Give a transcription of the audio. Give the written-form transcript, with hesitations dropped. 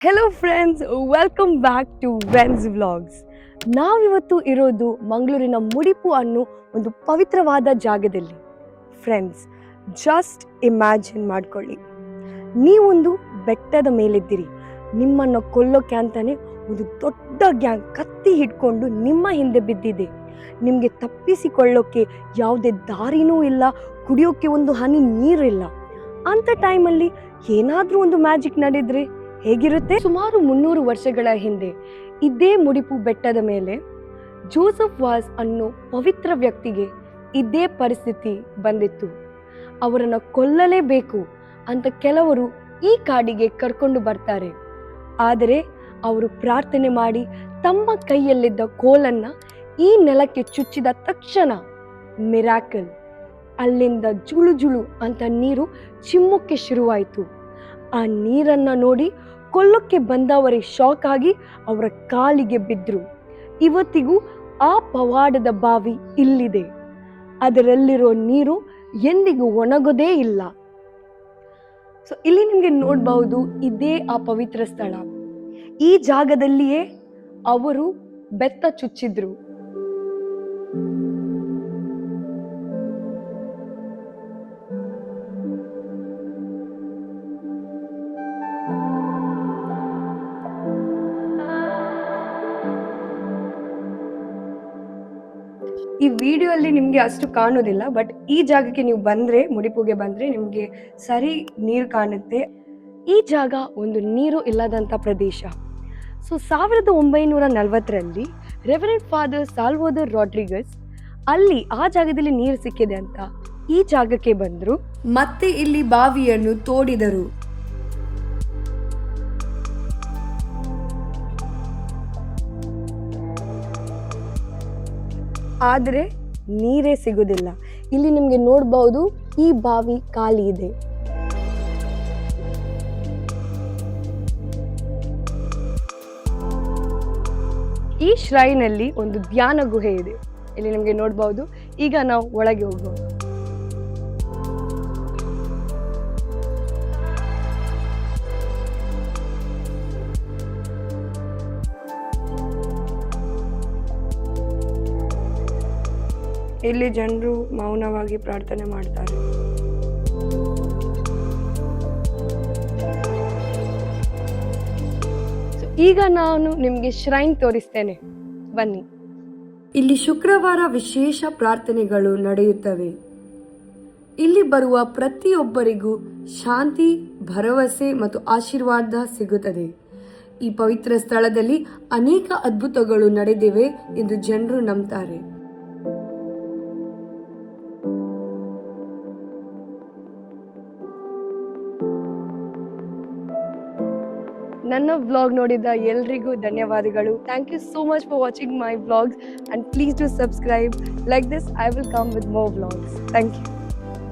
Hello friends, welcome back to ವೆನ್ಸ್ vlogs. ನಾವಿವತ್ತು ಇರೋದು ಮಂಗಳೂರಿನ ಮುಡಿಪು ಅನ್ನೋ ಒಂದು ಪವಿತ್ರವಾದ ಜಾಗದಲ್ಲಿ. ಫ್ರೆಂಡ್ಸ್, ಜಸ್ಟ್ ಇಮ್ಯಾಜಿನ್ ಮಾಡ್ಕೊಳ್ಳಿ, ನೀವೊಂದು ಬೆಟ್ಟದ ಮೇಲಿದ್ದೀರಿ. ನಿಮ್ಮನ್ನು ಕೊಲ್ಲೋಕೆ ಅಂತಾನೆ ಒಂದು ದೊಡ್ಡ ಗ್ಯಾಂಗ್ ಕತ್ತಿ ಹಿಡ್ಕೊಂಡು ನಿಮ್ಮ ಹಿಂದೆ ಬಿದ್ದಿದೆ. ನಿಮಗೆ ತಪ್ಪಿಸಿಕೊಳ್ಳೋಕೆ ಯಾವುದೇ ದಾರಿನೂ ಇಲ್ಲ, ಕುಡಿಯೋಕೆ ಒಂದು ಹನಿ ನೀರಿಲ್ಲ. ಅಂಥ ಟೈಮಲ್ಲಿ ಏನಾದರೂ ಒಂದು ಮ್ಯಾಜಿಕ್ ನಡೆದ್ರೆ ಹೇಗಿರುತ್ತೆ? ಸುಮಾರು 300 ವರ್ಷಗಳ ಹಿಂದೆ ಇದೇ ಮುಡಿಪು ಬೆಟ್ಟದ ಮೇಲೆ ಜೋಸೆಫ್ ವಾಸ್ ಅನ್ನೋ ಪವಿತ್ರ ವ್ಯಕ್ತಿಗೆ ಇದೇ ಪರಿಸ್ಥಿತಿ ಬಂದಿತ್ತು. ಅವರನ್ನು ಕೊಲ್ಲಲೇಬೇಕು ಅಂತ ಕೆಲವರು ಈ ಕಾಡಿಗೆ ಕರ್ಕೊಂಡು ಬರ್ತಾರೆ. ಆದರೆ ಅವರು ಪ್ರಾರ್ಥನೆ ಮಾಡಿ ತಮ್ಮ ಕೈಯಲ್ಲಿದ್ದ ಕೋಲನ್ನ ಈ ನೆಲಕ್ಕೆ ಚುಚ್ಚಿದ ತಕ್ಷಣ ಮಿರಾಕಲ್, ಅಲ್ಲಿಂದ ಜುಳು ಜುಳು ಅಂತ ನೀರು ಚಿಮ್ಮಕ್ಕೆ ಶುರುವಾಯಿತು. ಆ ನೀರನ್ನು ನೋಡಿ ಕೊಲ್ಲಕ್ಕೆ ಬಂದವರೇ ಶಾಕ್ ಆಗಿ ಅವರ ಕಾಲಿಗೆ ಬಿದ್ದರು. ಇವತ್ತಿಗೂ ಆ ಪವಾಡದ ಬಾವಿ ಇಲ್ಲಿದೆ. ಅದರಲ್ಲಿರೋ ನೀರು ಎಂದಿಗೂ ಒಣಗೋದೇ ಇಲ್ಲ. ಸೊ ಇಲ್ಲಿ ನಿಮಗೆ ನೋಡಬಹುದು, ಇದೇ ಆ ಪವಿತ್ರ ಸ್ಥಳ. ಈ ಜಾಗದಲ್ಲಿಯೇ ಅವರು ಬೆತ್ತ ಚುಚ್ಚಿದ್ರು. ಈ ವಿಡಿಯೋ ಅಲ್ಲಿ ನಿಮಗೆ ಅಷ್ಟು ಕಾಣೋದಿಲ್ಲ, ಬಟ್ ಈ ಜಾಗಕ್ಕೆ ನೀವು ಬಂದ್ರೆ, ಮುಡಿಪುಗೆ ಬಂದ್ರೆ ನಿಮಗೆ ಸರಿ ನೀರು ಕಾಣುತ್ತೆ. ಈ ಜಾಗ ಒಂದು ನೀರು ಇಲ್ಲದಂಥ ಪ್ರದೇಶ. ಸೊ 1940ರಲ್ಲಿ ರೆವರೆಂಡ್ ಫಾದರ್ ಸಾಲ್ವದೋರ್ ರಾಡ್ರಿಗಸ್ ಅಲ್ಲಿ ಆ ಜಾಗದಲ್ಲಿ ನೀರು ಸಿಕ್ಕಿದೆ ಅಂತ ಈ ಜಾಗಕ್ಕೆ ಬಂದರು. ಮತ್ತೆ ಇಲ್ಲಿ ಬಾವಿಯನ್ನು ತೋಡಿದರು. ಆದರೆ ನೀರೇ ಸಿಗುವುದಿಲ್ಲ. ಇಲ್ಲಿ ನಿಮಗೆ ನೋಡಬಹುದು, ಈ ಬಾವಿ ಖಾಲಿ ಇದೆ. ಈ ಶ್ರೈನಲ್ಲಿ ಒಂದು ಧ್ಯಾನ ಗುಹೆ ಇದೆ. ಇಲ್ಲಿ ನಿಮಗೆ ನೋಡಬಹುದು. ಈಗ ನಾವು ಒಳಗೆ ಹೋಗೋಣ. ಇಲ್ಲಿ ಜನರು ಮೌನವಾಗಿ ಪ್ರಾರ್ಥನೆ ಮಾಡ್ತಾರೆ. ಈಗ ನಾನು ನಿಮಗೆ ಶ್ರೈನ್ ತೋರಿಸ್ತೇನೆ, ಬನ್ನಿ. ಇಲ್ಲಿ ಶುಕ್ರವಾರ ವಿಶೇಷ ಪ್ರಾರ್ಥನೆಗಳು ನಡೆಯುತ್ತವೆ. ಇಲ್ಲಿ ಬರುವ ಪ್ರತಿಯೊಬ್ಬರಿಗೂ ಶಾಂತಿ, ಭರವಸೆ ಮತ್ತು ಆಶೀರ್ವಾದ ಸಿಗುತ್ತದೆ. ಈ ಪವಿತ್ರ ಸ್ಥಳದಲ್ಲಿ ಅನೇಕ ಅದ್ಭುತಗಳು ನಡೆದಿವೆ ಎಂದು ಜನರು ನಂಬ್ತಾರೆ. ನನ್ನ ವ್ಲಾಗ್ ನೋಡಿದ ಎಲ್ರಿಗೂ ಧನ್ಯವಾದಗಳು. Thank you so much for watching my vlogs, and please do subscribe. Like this I will come with more vlogs. Thank you.